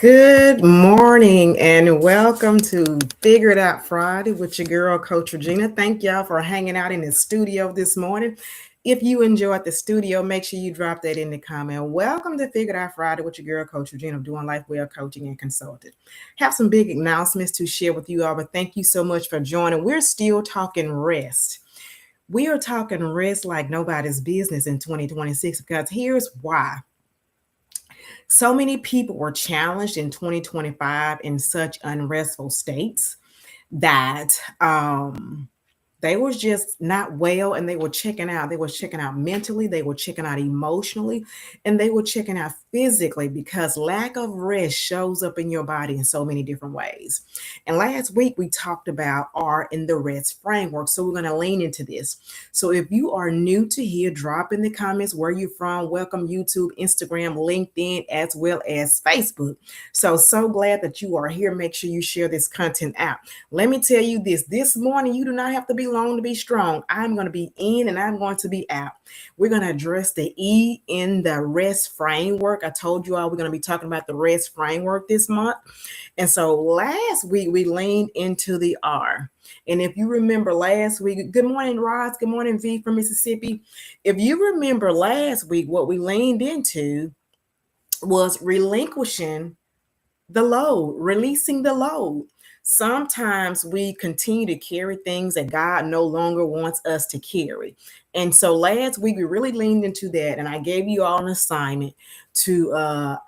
Good morning and welcome to Figure It Out Friday with your girl, Coach Regina. Thank y'all for hanging out in the studio this morning. If you enjoyed the studio, make sure you drop that in the comment. Welcome to Figure It Out Friday with your girl, Coach Regina, doing life well coaching and consulting. Have some big announcements to share with you all, but thank you so much for joining. We're still talking rest. We are talking rest like nobody's business in 2026 because here's why. So many people were challenged in 2025 in such unrestful states that they was just not well, and they were checking out. They were checking out mentally, they were checking out emotionally, and they were checking out physically because lack of rest shows up in your body in so many different ways. And last week we talked about R in the rest framework. So we're going to lean into this. So if you are new to here, drop in the comments where you're from. Welcome YouTube, Instagram, LinkedIn, as well as Facebook. So glad that you are here. Make sure you share this content out. Let me tell you this morning, you do not have to be long to be strong. I'm going to be in and I'm going to be out. We're going to address the E in the rest framework. I told you all we're going to be talking about the rest framework this month. And so last week we leaned into the R. And if you remember last week, good morning, Ross. Good morning, V from Mississippi. If you remember last week, what we leaned into was relinquishing the load, releasing the load. Sometimes we continue to carry things that God no longer wants us to carry. And so last week we really leaned into that, and I gave you all an assignment to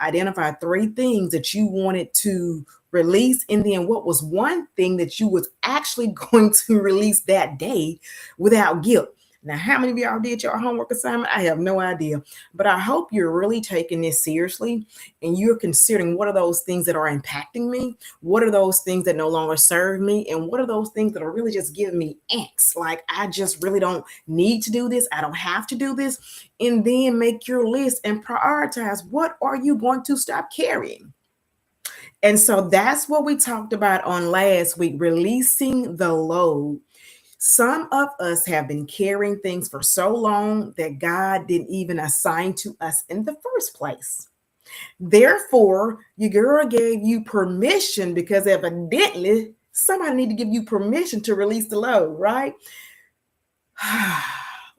identify 3 things that you wanted to release, and then what was one thing that you was actually going to release that day without guilt. Now, how many of y'all did your homework assignment? I have no idea, but I hope you're really taking this seriously and you're considering what are those things that are impacting me? What are those things that no longer serve me? And what are those things that are really just giving me angst? Like, I just really don't need to do this. I don't have to do this. And then make your list and prioritize what are you going to stop carrying? And so that's what we talked about on last week, releasing the load. Some of us have been carrying things for so long that God didn't even assign to us in the first place. Therefore, your girl gave you permission because evidently somebody need to give you permission to release the load, right?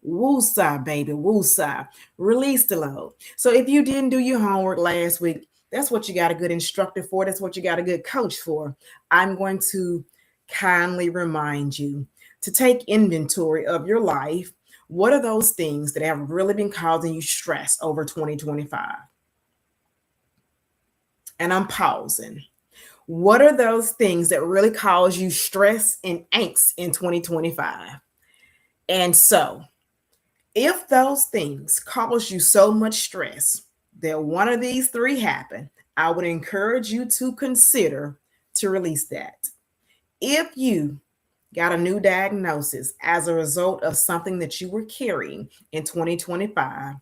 Woosah, baby, woosah. Release the load. So if you didn't do your homework last week, that's what you got a good instructor for. That's what you got a good coach for. I'm going to kindly remind you to take inventory of your life. What are those things that have really been causing you stress over 2025? And I'm pausing. What are those things that really cause you stress and angst in 2025? And so, if those things cause you so much stress that one of these 3 happen, I would encourage you to consider to release that. If you got a new diagnosis as a result of something that you were carrying in 2025,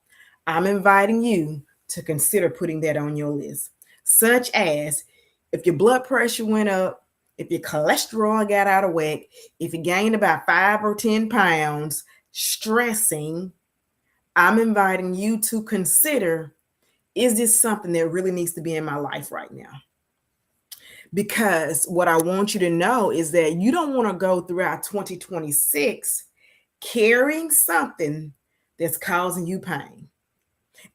I'm inviting you to consider putting that on your list, such as if your blood pressure went up, if your cholesterol got out of whack, if you gained about 5 or 10 pounds, stressing, I'm inviting you to consider, is this something that really needs to be in my life right now? Because what I want you to know is that you don't want to go throughout 2026 carrying something that's causing you pain.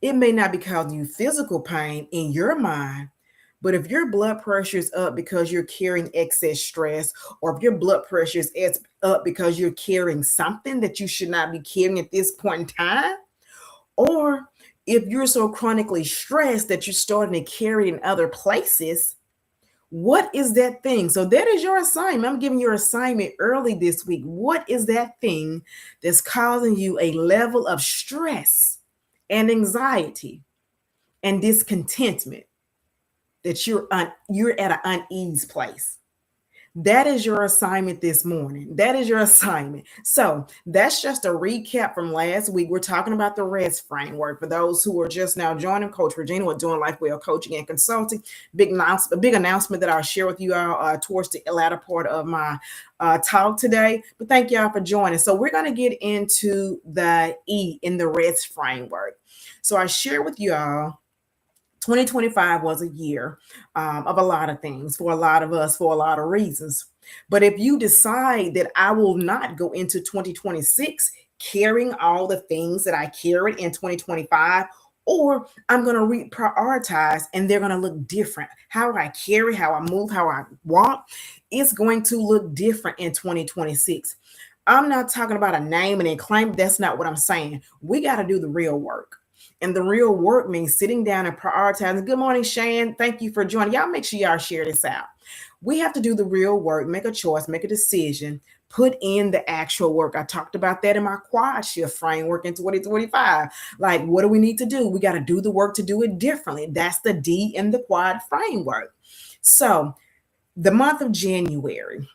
It may not be causing you physical pain in your mind, but if your blood pressure is up because you're carrying excess stress, or if your blood pressure is up because you're carrying something that you should not be carrying at this point in time, or if you're so chronically stressed that you're starting to carry in other places, what is that thing? So that is your assignment. I'm giving your assignment early this week. What is that thing that's causing you a level of stress and anxiety and discontentment that you're at an unease place? That is your assignment this morning. That is your assignment. So that's just a recap from last week. We're talking about the rest framework. For those who are just now joining, Coach Regina, we're doing Life Well Coaching and Consulting. Big announcement that I'll share with you all towards the latter part of my talk today. But thank y'all for joining. So we're going to get into the E in the rest framework. So I share with you all 2025 was a year of a lot of things for a lot of us for a lot of reasons. But if you decide that I will not go into 2026 carrying all the things that I carried in 2025, or I'm going to reprioritize and they're going to look different. How I carry, how I move, how I walk, it's going to look different in 2026. I'm not talking about a name and a claim. That's not what I'm saying. We got to do the real work. And the real work means sitting down and prioritizing. Good morning, Shan. Thank you for joining. Y'all make sure y'all share this out. We have to do the real work, make a choice, make a decision, put in the actual work. I talked about that in my quad shift framework in 2025. Like, what do we need to do? We got to do the work to do it differently. That's the D in the quad framework. So, the month of January,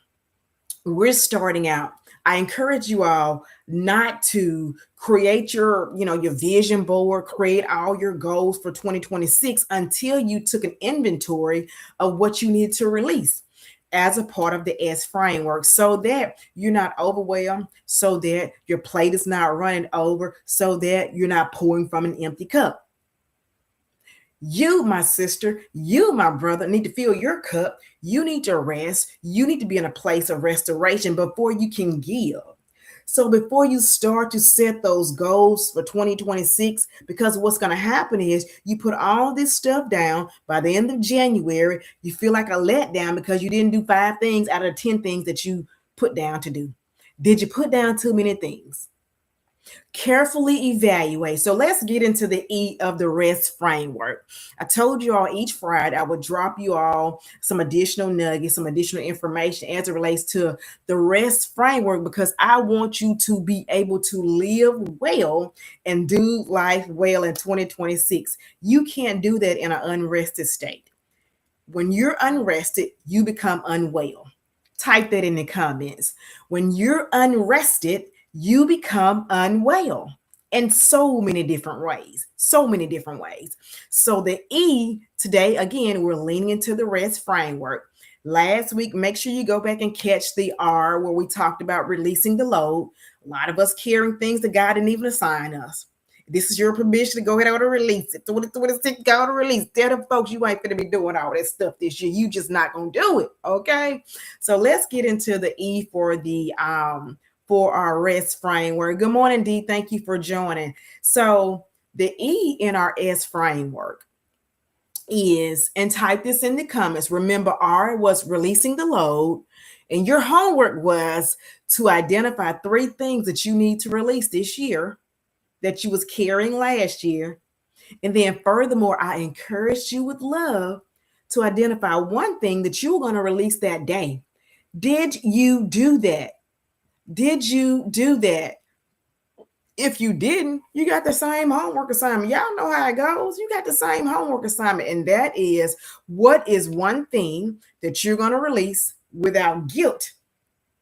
we're starting out. I encourage you all not to create your vision board, create all your goals for 2026 until you took an inventory of what you need to release as a part of the S framework, so that you're not overwhelmed, so that your plate is not running over, so that you're not pouring from an empty cup. You, my sister, you, my brother, need to fill your cup. You need to rest. You need to be in a place of restoration before you can give. So before you start to set those goals for 2026, because what's going to happen is you put all this stuff down by the end of January, you feel like a letdown because you didn't do 5 things out of 10 things that you put down to do. Did you put down too many things? Carefully evaluate. So let's get into the E of the rest framework. I told you all each Friday I would drop you all some additional nuggets, some additional information as it relates to the rest framework, because I want you to be able to live well and do life well in 2026. You can't do that in an unrested state. When you're unrested, you become unwell. Type that in the comments. When you're unrested, you become unwell in so many different ways. So many different ways. So the E today, again, we're leaning into the rest framework. Last week, make sure you go back and catch the R where we talked about releasing the load. A lot of us carrying things that God didn't even assign us. This is your permission to go ahead and release it. 2026, go to release. Tell them folks you ain't gonna be doing all that stuff this year. You just not gonna do it. Okay. So let's get into the E for our rest framework. Good morning, D. Thank you for joining. So the E in our S framework is, and type this in the comments. Remember, R was releasing the load, and your homework was to identify 3 things that you need to release this year that you was carrying last year. And then furthermore, I encouraged you with love to identify 1 thing that you were going to release that day. Did you do that? Did you do that? If you didn't, you got the same homework assignment. Y'all know how it goes. You got the same homework assignment. And that is, what is 1 thing that you're going to release without guilt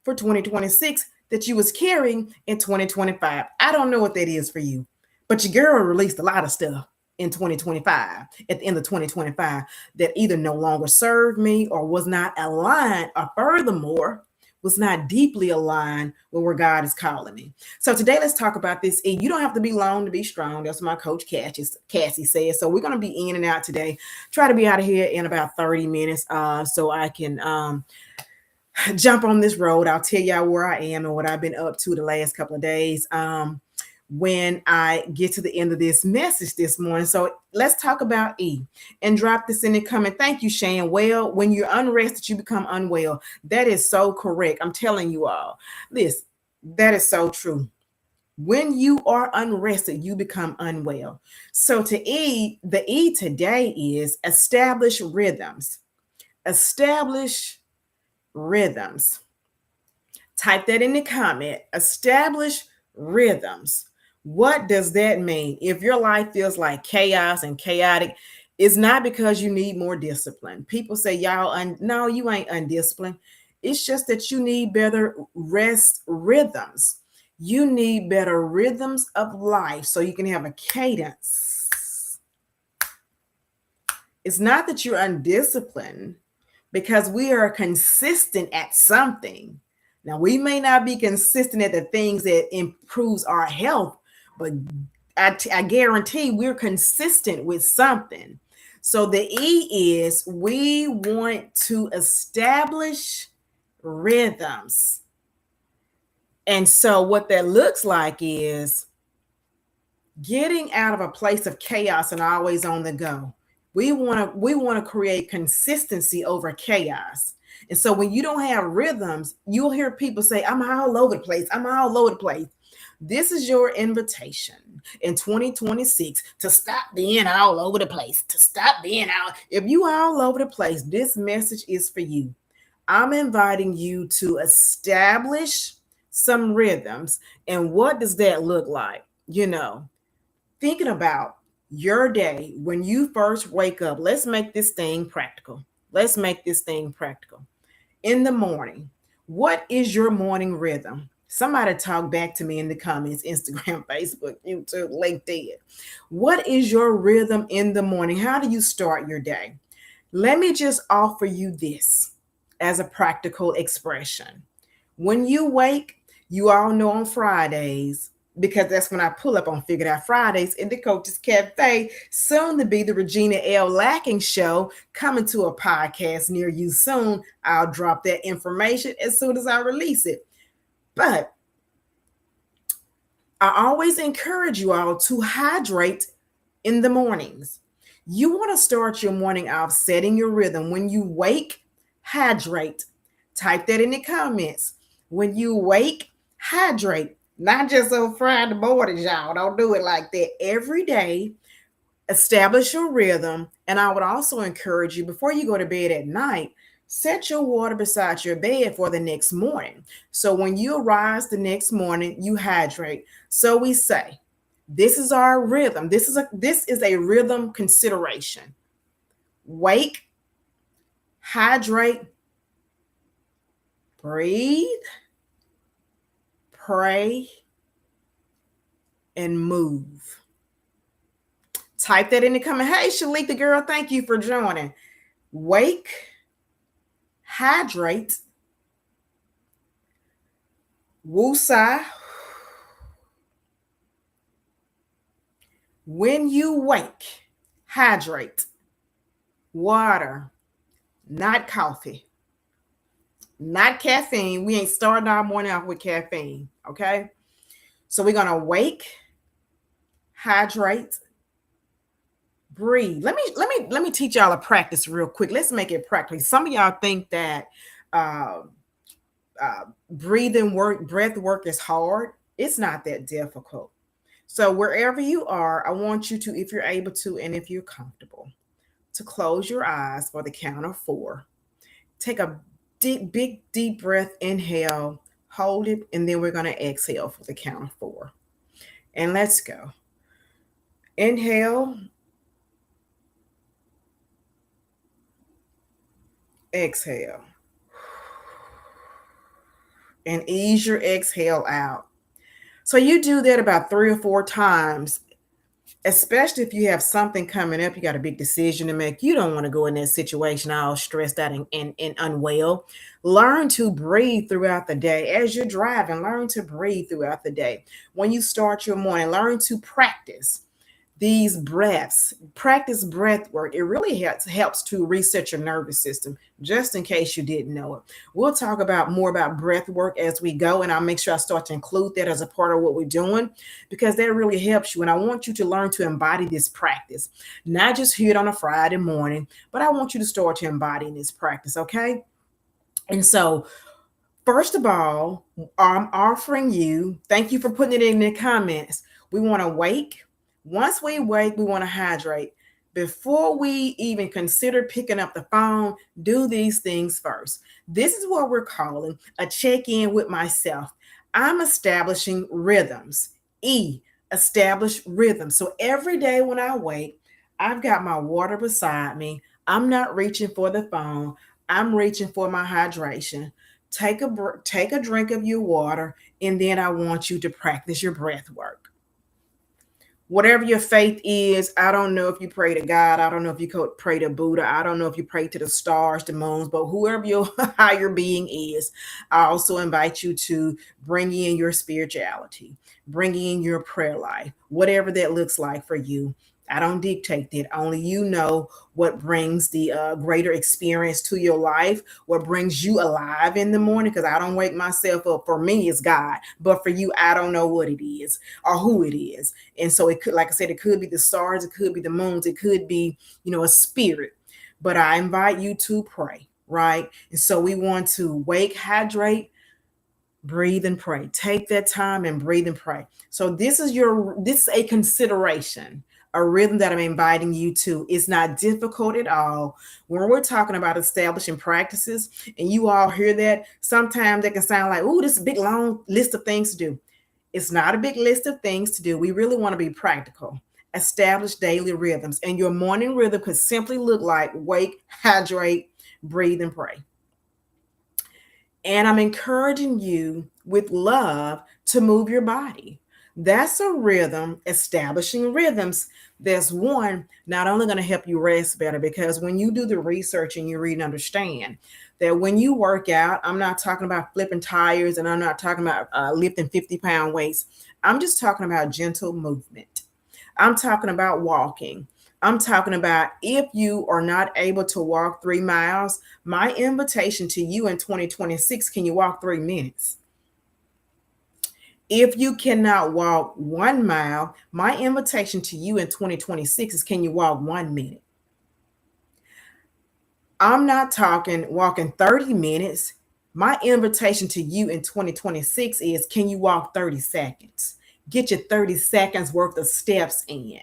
for 2026 that you was carrying in 2025? I don't know what that is for you, but your girl released a lot of stuff in 2025, at the end of 2025, that either no longer served me or was not aligned, or furthermore, was not deeply aligned with where God is calling me. So today, let's talk about this. You don't have to be long to be strong. That's what my coach Cassie says. So we're going to be in and out today. Try to be out of here in about 30 minutes so I can jump on this road. I'll tell y'all where I am and what I've been up to the last couple of days when I get to the end of this message this morning. So let's talk about E, and drop this in the comment. Thank you, Shane. Well, when you're unrested, you become unwell. That is so correct. I'm telling you all this. That is so true. When you are unrested, you become unwell. So the E today is establish rhythms. Establish rhythms. Type that in the comment. Establish rhythms. What does that mean? If your life feels like chaos and chaotic, it's not because you need more discipline. People say, y'all, no, you ain't undisciplined. It's just that you need better rest rhythms. You need better rhythms of life so you can have a cadence. It's not that you're undisciplined, because we are consistent at something. Now, we may not be consistent at the things that improves our health, but I guarantee we're consistent with something. So the E is we want to establish rhythms. And so what that looks like is getting out of a place of chaos and always on the go. We want to create consistency over chaos. And so when you don't have rhythms, you'll hear people say, I'm all over the place. I'm all over the place. This is your invitation in 2026 to stop being all over the place, to stop being out. If you are all over the place, this message is for you. I'm inviting you to establish some rhythms. And what does that look like? Thinking about your day when you first wake up. Let's make this thing practical. Let's make this thing practical. In the morning, what is your morning rhythm? Somebody talk back to me in the comments, Instagram, Facebook, YouTube, LinkedIn. What is your rhythm in the morning? How do you start your day? Let me just offer you this as a practical expression. When you wake, you all know on Fridays, because that's when I pull up on Figured Out Fridays in the Coaches Cafe, soon to be the Regina L. Lacking Show, coming to a podcast near you soon. I'll drop that information as soon as I release it. But I always encourage you all to hydrate in the mornings. You want to start your morning off setting your rhythm. When you wake, hydrate. Type that in the comments. When you wake, hydrate. Not just on Friday mornings, y'all. Don't do it like that. Every day, establish your rhythm. And I would also encourage you, before you go to bed at night, set your water beside your bed for the next morning. So when you arise the next morning, you hydrate. So we say, this is our rhythm. This is a rhythm consideration. Wake, hydrate, breathe, pray, and move. Type that in the comment. Hey, Shalika girl, thank you for joining. Wake, hydrate, woosah. When you wake, hydrate. Water, not coffee, not caffeine. We ain't starting our morning off with caffeine, okay? So we're gonna wake, hydrate, breathe. Let me teach y'all a practice real quick. Let's make it practical. Some of y'all think that breath work is hard. It's not that difficult. So wherever you are, I want you to, if you're able to, and if you're comfortable, to close your eyes for the count of 4. Take a big deep breath. Inhale, hold it, and then we're going to exhale for the count of 4. And let's go. Inhale, exhale, and ease your exhale out. So you do that about 3 or 4 times, especially if you have something coming up, you got a big decision to make. You don't want to go in that situation all stressed out and unwell. Learn to breathe throughout the day. As you're driving, learn to breathe throughout the day. When you start your morning, learn to practice these breaths. Practice breath work. It really helps to reset your nervous system, just in case you didn't know it. We'll talk about more about breath work as we go, and I'll make sure I start to include that as a part of what we're doing, because that really helps you. And I want you to learn to embody this practice, not just hear it on a Friday morning, but I want you to start to embody this practice, okay? And so first of all, I'm offering you, thank you for putting it in the comments. We want to wake. Once we wake, we want to hydrate. Before we even consider picking up the phone, do these things first. This is what we're calling a check-in with myself. I'm establishing rhythms. E, establish rhythms. So every day when I wake, I've got my water beside me. I'm not reaching for the phone. I'm reaching for my hydration. Take a drink of your water, and then I want you to practice your breath work. Whatever your faith is, I don't know if you pray to God, I don't know if you pray to Buddha, I don't know if you pray to the stars, the moons, but whoever your higher being is, I also invite you to bring in your spirituality, bring in your prayer life, whatever that looks like for you. I don't dictate that. Only you know what brings the greater experience to your life, what brings you alive in the morning. Because I don't wake myself up. For me, it's God, but for you, I don't know what it is or who it is. And so it could, like I said, it could be the stars, it could be the moons, it could be, a spirit. But I invite you to pray, right? And so we want to wake, hydrate, breathe and pray. Take that time and breathe and pray. So this is a consideration, a rhythm that I'm inviting you to. It's not difficult at all. When we're talking about establishing practices and you all hear that, sometimes that can sound like, oh, this is a big long list of things to do. It's not a big list of things to do. We really want to be practical. Establish daily rhythms. And your morning rhythm could simply look like wake, hydrate, breathe, and pray. And I'm encouraging you with love to move your body. That's a rhythm, establishing rhythms. That's one, not only going to help you rest better, because when you do the research and you read and understand that when you work out, I'm not talking about flipping tires and I'm not talking about lifting 50-pound weights. I'm just talking about gentle movement. I'm talking about walking. I'm talking about if you are not able to walk 3 miles, my invitation to you in 2026, can you walk 3 minutes? If you cannot walk 1 mile, my invitation to you in 2026 is, can you walk 1 minute? I'm not talking walking 30 minutes. My invitation to you in 2026 is, can you walk 30 seconds? Get your 30 seconds worth of steps in.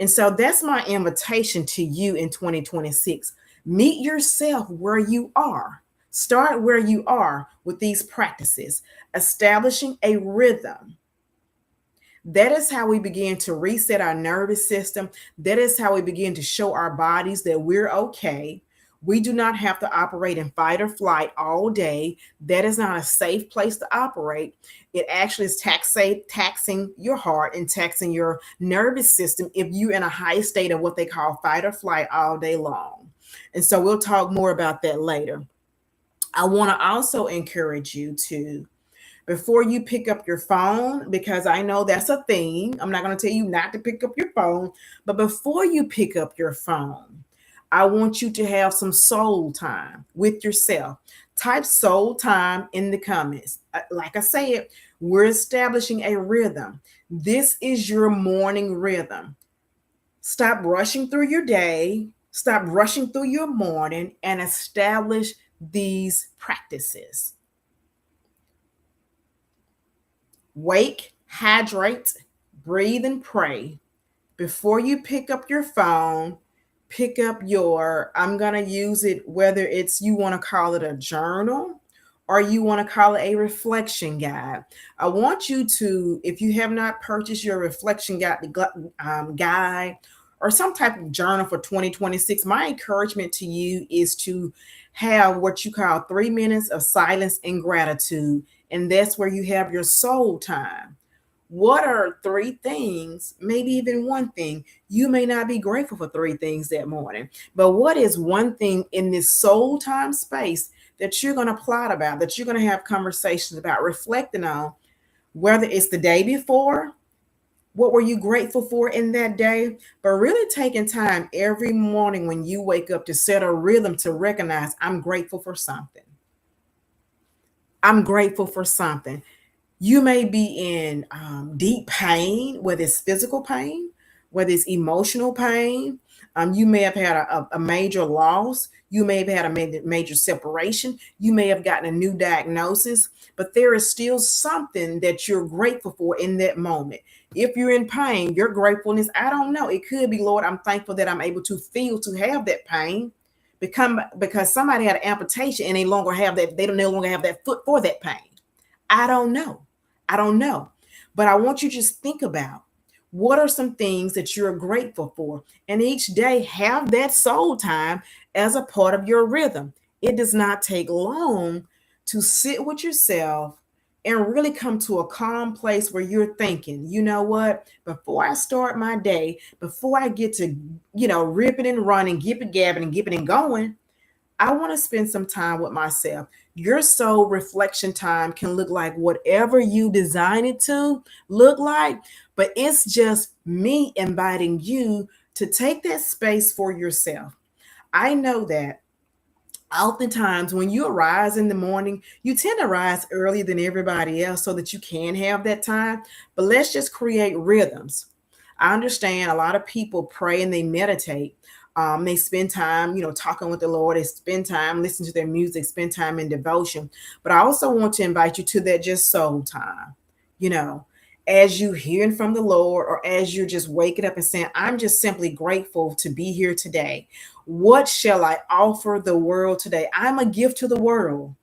And so that's my invitation to you in 2026. Meet yourself where you are. Start where you are with these practices, establishing a rhythm. That is how we begin to reset our nervous system. That is how we begin to show our bodies that we're okay. We do not have to operate in fight or flight all day. That is not a safe place to operate. It actually is taxing your heart and taxing your nervous system if you're in a high state of what they call fight or flight all day long. And so we'll talk more about that later. I want to also encourage you to, before you pick up your phone, because I know that's a thing. I'm not going to tell you not to pick up your phone, but before you pick up your phone, I want you to have some soul time with yourself. Type soul time in the comments. Like I said, we're establishing a rhythm. This is your morning rhythm. Stop rushing through your day, stop rushing through your morning, and establish these practices. Wake, hydrate, breathe, and pray. Before you pick up your phone, pick up I'm going to use it, whether it's you want to call it a journal or you want to call it a reflection guide. I want you to, if you have not purchased your reflection guide or some type of journal for 2026, my encouragement to you is to have what you call 3 minutes of silence and gratitude. And that's where you have your soul time. What are 3 things, maybe even one thing? You may not be grateful for 3 things that morning, but what is one thing in this soul time space that you're going to plot about, that you're going to have conversations about, reflecting on, whether it's the day before, what were you grateful for in that day, but really taking time every morning when you wake up to set a rhythm to recognize, I'm grateful for something. I'm grateful for something. You may be in deep pain, whether it's physical pain, whether it's emotional pain. You may have had a major loss. You may have had a major separation. You may have gotten a new diagnosis, but there is still something that you're grateful for in that moment. If you're in pain, your gratefulness, I don't know. It could be, Lord, I'm thankful that I'm able to feel, to have that pain. Because somebody had an amputation and they no longer have that foot for that pain. I don't know. I don't know. But I want you to just think about, what are some things that you're grateful for? And each day have that soul time as a part of your rhythm. It does not take long to sit with yourself and really come to a calm place where you're thinking, you know what, before I start my day, before I get to, ripping and running, gipping, gabbing, and gipping and going, I want to spend some time with myself. Your soul reflection time can look like whatever you design it to look like, but it's just me inviting you to take that space for yourself. I know that oftentimes when you arise in the morning, you tend to rise earlier than everybody else so that you can have that time. But let's just create rhythms. I understand a lot of people pray and they meditate. They spend time, talking with the Lord. They spend time listening to their music, spend time in devotion. But I also want to invite you to that just soul time. You know, as you hearing from the Lord, or as you're just waking up and saying, "I'm just simply grateful to be here today. What shall I offer the world today? I'm a gift to the world.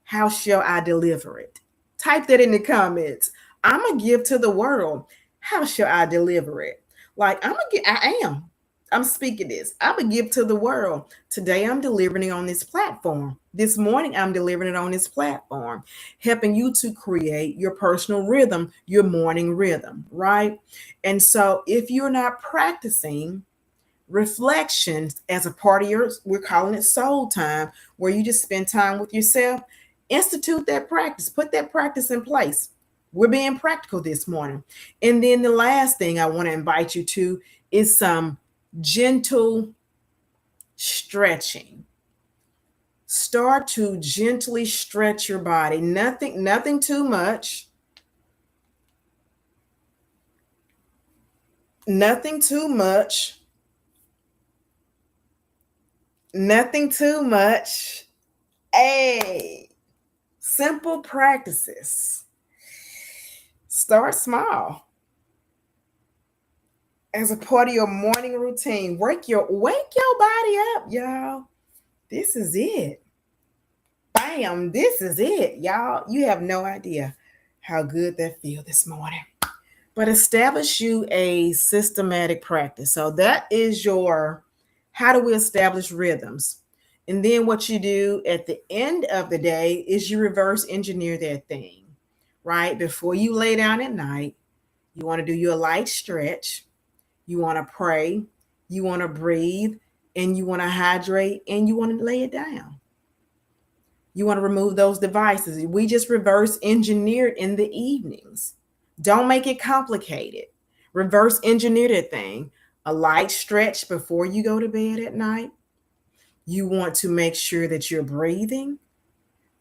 How shall I deliver it?" Type that in the comments. I'm a gift to the world. How shall I deliver it? Like I am. I'm speaking this. I'm a gift to the world. Today I'm delivering it on this platform. This morning I'm delivering it on this platform, helping you to create your personal rhythm, your morning rhythm, right? And so if you're not practicing reflections as a part of yours, we're calling it soul time, where you just spend time with yourself. Institute that practice, put that practice in place. We're being practical this morning. And then the last thing I want to invite you to is some gentle stretching. Start to gently stretch your body. Nothing too much. Nothing too much. Nothing too much. Hey, simple practices. Start small as a part of your morning routine. Wake your body up, y'all. This is it. Bam, this is it, y'all. You have no idea how good that feel this morning. But establish you a systematic practice. So that is your how do we establish rhythms? And then what you do at the end of the day is you reverse engineer that thing, right? Before you lay down at night, you want to do your light stretch, you want to pray, you want to breathe, and you want to hydrate, and you want to lay it down. You want to remove those devices. We just reverse engineered in the evenings. Don't make it complicated. Reverse engineer that thing. A light stretch before you go to bed at night. You want to make sure that you're breathing,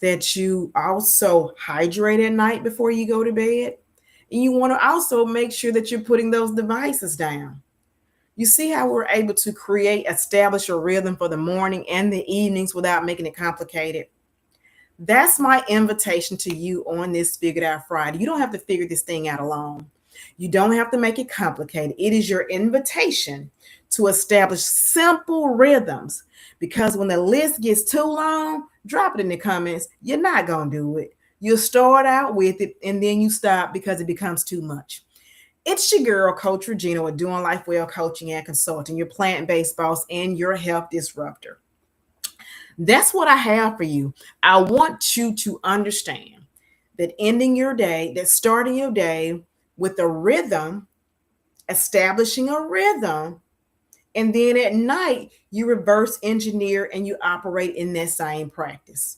that you also hydrate at night before you go to bed. And you want to also make sure that you're putting those devices down. You see how we're able to establish a rhythm for the morning and the evenings without making it complicated. That's my invitation to you on this Figured Out Friday. You don't have to figure this thing out alone. You don't have to make it complicated. It is your invitation to establish simple rhythms, because when the list gets too long, drop it in the comments. You're not going to do it. You'll start out with it and then you stop because it becomes too much. It's your girl, Coach Regina, with Doing Life Well Coaching and Consulting, your plant-based boss and your health disruptor. That's what I have for you. I want you to understand that starting your day with a rhythm, establishing a rhythm, and then at night, you reverse engineer and you operate in that same practice.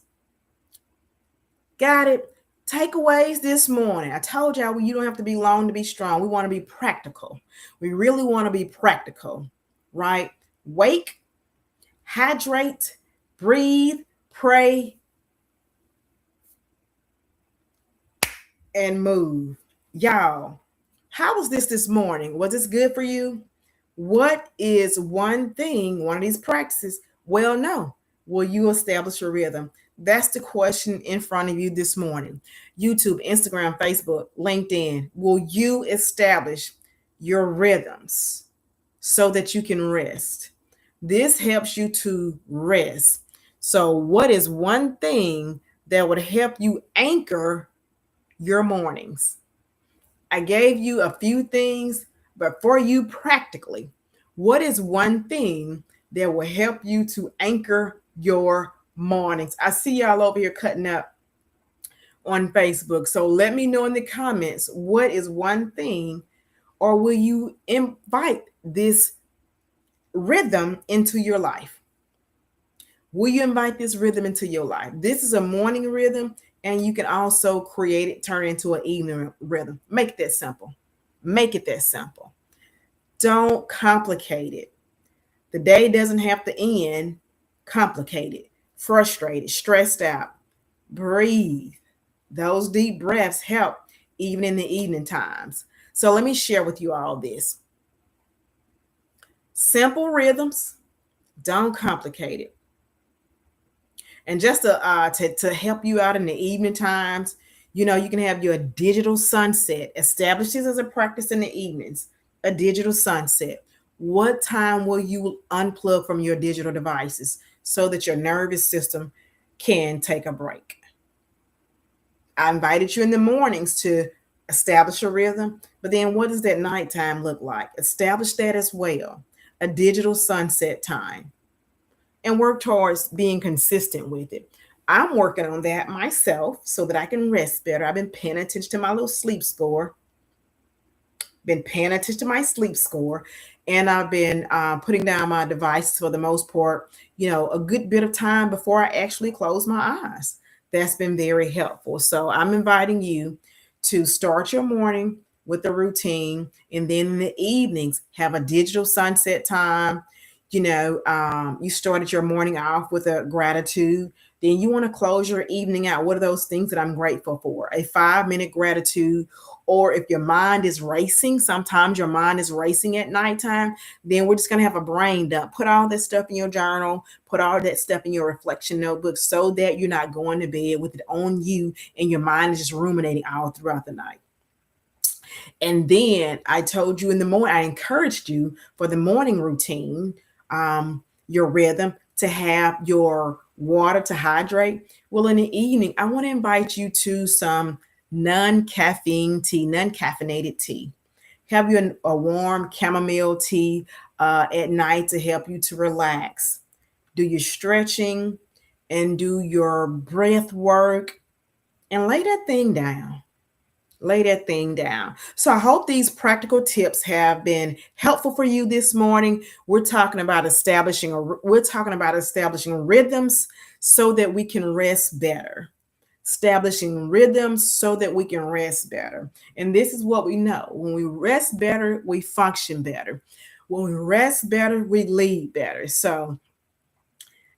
Got it? Takeaways this morning. I told y'all you don't have to be long to be strong. We want to be practical. We really want to be practical, right? Wake, hydrate, breathe, pray, and move. Y'all, how was this morning? Was this good for you? What is one of these practices? Well, no. Will you establish a rhythm? That's the question in front of you this morning. YouTube, Instagram, Facebook, LinkedIn. Will you establish your rhythms so that you can rest? This helps you to rest. So, what is one thing that would help you anchor your mornings? I gave you a few things, but for you practically, what is one thing that will help you to anchor your mornings? I see y'all over here cutting up on Facebook. So let me know in the comments, what is one thing, or will you invite this rhythm into your life? Will you invite this rhythm into your life? This is a morning rhythm, and you can also create it, turn it into an evening rhythm. Make it that simple. Make it that simple. Don't complicate it. The day doesn't have to end complicated, frustrated, stressed out. Breathe. Those deep breaths help even in the evening times. So let me share with you all this. Simple rhythms, don't complicate it. And just to help you out in the evening times, you can have your digital sunset. Establish this as a practice in the evenings, a digital sunset. What time will you unplug from your digital devices so that your nervous system can take a break? I invited you in the mornings to establish a rhythm, but then what does that nighttime look like? Establish that as well, a digital sunset time, and work towards being consistent with it. I'm working on that myself so that I can rest better. I've been paying attention to my little sleep score, been paying attention to my sleep score, and I've been putting down my devices for the most part, a good bit of time before I actually close my eyes. That's been very helpful. So I'm inviting you to start your morning with a routine, and then in the evenings, have a digital sunset time. You started your morning off with a gratitude. Then you want to close your evening out. What are those things that I'm grateful for? A 5-minute gratitude. Or if your mind is racing, sometimes your mind is racing at nighttime, then we're just going to have a brain dump. Put all that stuff in your journal, put all that stuff in your reflection notebook so that you're not going to bed with it on you and your mind is just ruminating all throughout the night. And then I told you in the morning, I encouraged you for the morning routine, your rhythm, to have your water to hydrate. Well, in the evening, I want to invite you to some non-caffeine tea, non-caffeinated tea. Have you a warm chamomile tea at night to help you to relax. Do your stretching and do your breath work and lay that thing down. Lay that thing down. So I hope these practical tips have been helpful for you this morning. We're talking about establishing rhythms so that we can rest better. Establishing rhythms so that we can rest better. And this is what we know. When we rest better, we function better. When we rest better, we lead better. So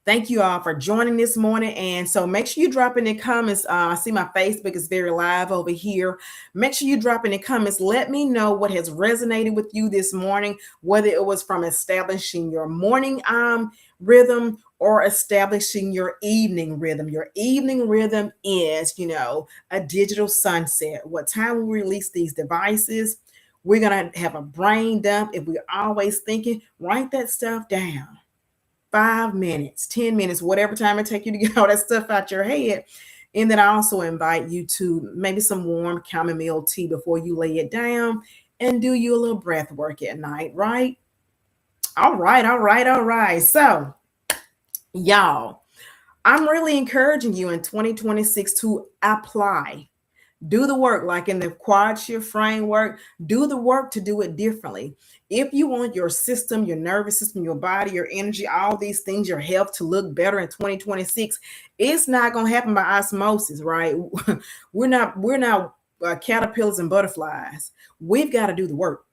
thank you all for joining this morning. And so make sure you drop in the comments. I see my Facebook is very live over here. Make sure you drop in the comments. Let me know what has resonated with you this morning, whether it was from establishing your morning rhythm or establishing your evening rhythm. Your evening rhythm is, a digital sunset. What time we release these devices? We're going to have a brain dump. If we're always thinking, write that stuff down. 5 minutes, 10 minutes, whatever time it takes you to get all that stuff out your head. And then I also invite you to maybe some warm chamomile tea before you lay it down and do you a little breath work at night, right? All right, all right, all right. So, y'all, I'm really encouraging you in 2026 to apply. Do the work, like in the quad shift framework, do the work to do it differently. If you want your system, your nervous system, your body, your energy, all these things, your health to look better in 2026, it's not going to happen by osmosis, right? we're not caterpillars and butterflies. We've got to do the work.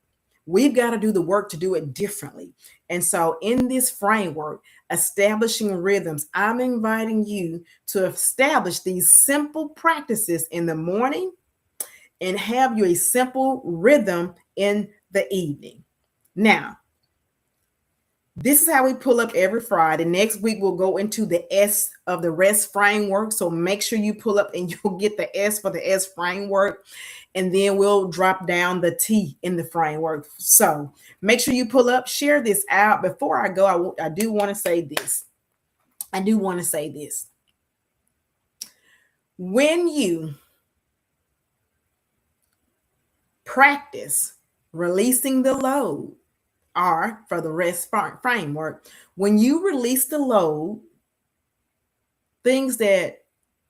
We've got to do the work to do it differently. And so, in this framework, establishing rhythms, I'm inviting you to establish these simple practices in the morning and have you a simple rhythm in the evening. Now, this is how we pull up every Friday. Next week, we'll go into the S of the rest framework. So make sure you pull up and you'll get the S for the S framework. And then we'll drop down the T in the framework. So make sure you pull up, share this out. Before I go, I do want to say this. When you practice releasing the load, R for the rest framework, when you release the load, things that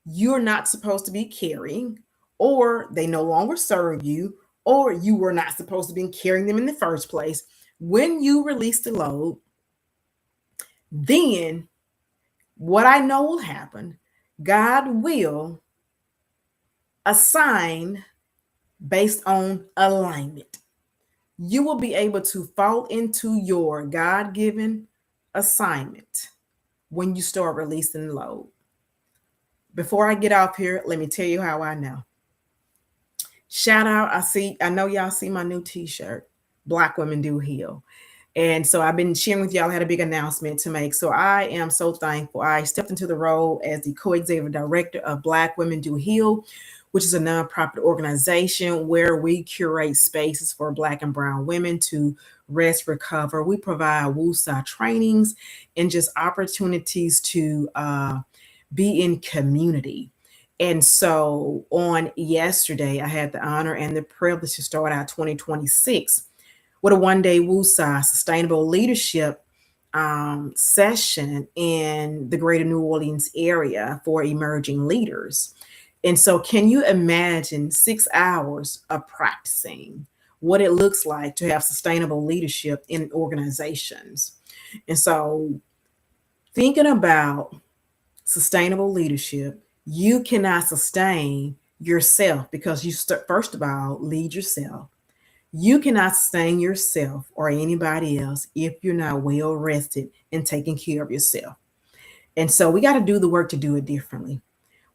you're not supposed to be carrying, or they no longer serve you, or you were not supposed to be carrying them in the first place, when you release the load, then What I know will happen, God will assign based on alignment. You will be able to fall into your God given assignment when you start releasing the load. Before I get off here, let me tell you how I know. Shout out, I know y'all see my new t-shirt, Black Women Do Heal. And so I've been sharing with y'all, I had a big announcement to make. So I am so thankful. I stepped into the role as the co-executive director of Black Women Do Heal, which is a nonprofit organization where we curate spaces for Black and Brown women to rest, recover. We provide Wusa trainings and just opportunities to be in community. And so on yesterday, I had the honor and the privilege to start out 2026 with a one-day Wusa sustainable leadership session in the greater New Orleans area for emerging leaders. And so, can you imagine 6 hours of practicing what it looks like to have sustainable leadership in organizations? And so, thinking about sustainable leadership, you cannot sustain yourself because you start, first of all, lead yourself. You cannot sustain yourself or anybody else if you're not well rested and taking care of yourself. And so we got to do the work to do it differently.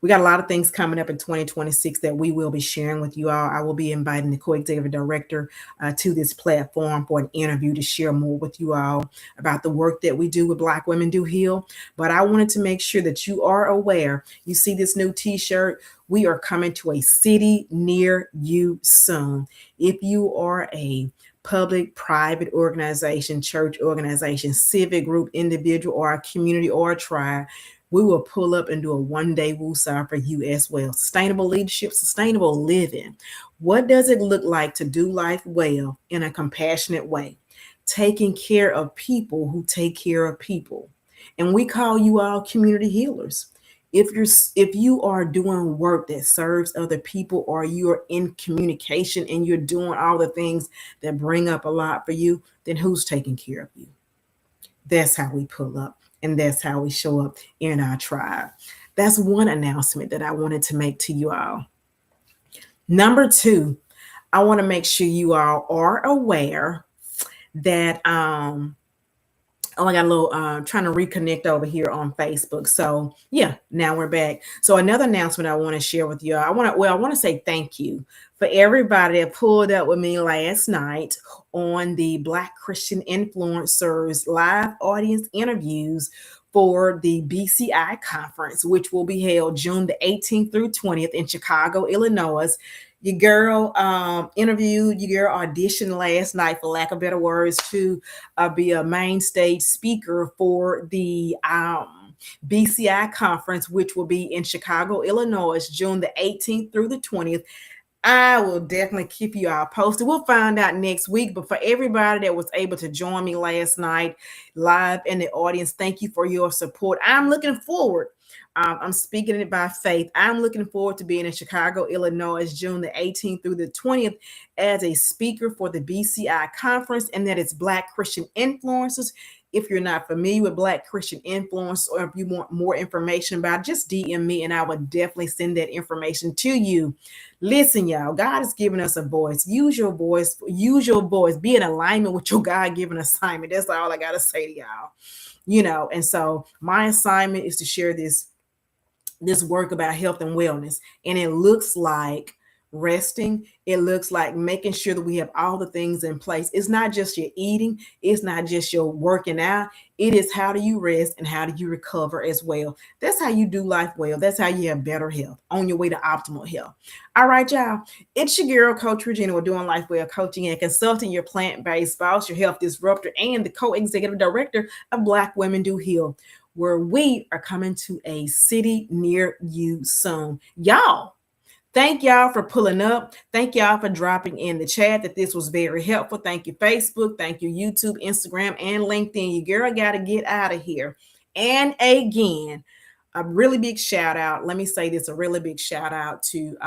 We got a lot of things coming up in 2026 that we will be sharing with you all. I will be inviting the co-executive director to this platform for an interview to share more with you all about the work that we do with Black Women Do Heal. But I wanted to make sure that you are aware. You see this new t-shirt. We are coming to a city near you soon. If you are a public, private organization, church organization, civic group, individual, or a community or a tribe, we will pull up and do a one-day woosah for you as well. Sustainable leadership, sustainable living. What does it look like to do life well in a compassionate way? Taking care of people who take care of people. And we call you all community healers. If you are doing work that serves other people, or you're in communication and you're doing all the things that bring up a lot for you, then who's taking care of you? That's how we pull up, and that's how we show up in our tribe. That's one announcement that I wanted to make to you all. Number two, I want to make sure you all are aware that oh, I got a little trying to reconnect over here on Facebook. So yeah, now we're back. So another announcement I want to share with you. I want to say thank you for everybody that pulled up with me last night on the Black Christian Influencers live audience interviews for the BCI conference, which will be held June the 18th through 20th in Chicago, Illinois. Your girl interviewed, your girl auditioned last night, for lack of better words, to be a main stage speaker for the BCI conference, which will be in Chicago, Illinois, June the 18th through the 20th. I will definitely keep you all posted. We'll find out next week. But for everybody that was able to join me last night live in the audience, thank you for your support. I'm looking forward. I'm speaking it by faith. I'm looking forward to being in Chicago, Illinois, June the 18th through the 20th as a speaker for the BCI conference, and that is Black Christian Influencers. If you're not familiar with Black Christian Influence, or if you want more information about it, just DM me and I will definitely send that information to you. Listen, y'all, God has given us a voice. Use your voice. Use your voice. Be in alignment with your God-given assignment. That's all I got to say to y'all. And so my assignment is to share this work about health and wellness. And it looks like resting. It looks like making sure that we have all the things in place. It's not just your eating. It's not just your working out. It is how do you rest and how do you recover as well. That's how you do life well. That's how you have better health on your way to optimal health. All right, y'all. It's your girl, Coach Regina. We're doing life well coaching and consulting, your plant-based spouse, your health disruptor, and the co-executive director of Black Women Do Heal, where we are coming to a city near you soon. Y'all, thank y'all for pulling up. Thank y'all for dropping in the chat that this was very helpful. Thank you, Facebook. Thank you, YouTube, Instagram, and LinkedIn. Your girl got to get out of here. And again, a really big shout out. Let me say this, a really big shout out to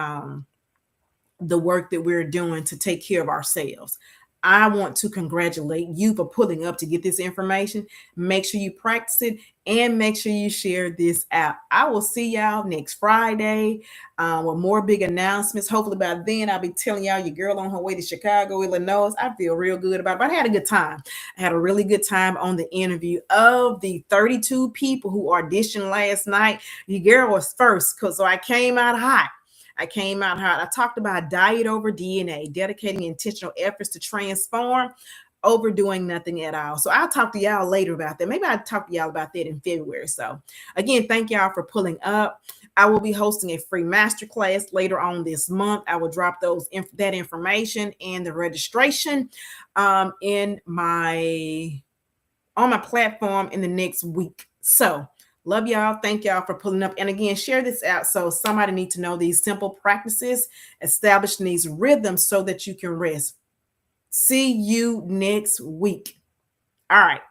the work that we're doing to take care of ourselves. I want to congratulate you for pulling up to get this information. Make sure you practice it and make sure you share this out. I will see y'all next Friday with more big announcements. Hopefully by then I'll be telling y'all your girl on her way to Chicago, Illinois. I feel real good about it, but I had a good time. I had a really good time on the interview. Of the 32 people who auditioned last night, your girl was first, so I came out hot. I talked about diet over DNA, dedicating intentional efforts to transform, overdoing nothing at all. So I'll talk to y'all later about that. Maybe I'll talk to y'all about that in February. So again, thank y'all for pulling up. I will be hosting a free masterclass later on this month. I will drop that information and the registration in my on my platform in the next week. So love y'all. Thank y'all for pulling up. And again, share this out so somebody needs to know these simple practices, establishing these rhythms so that you can rest. See you next week. All right.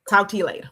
Talk to you later.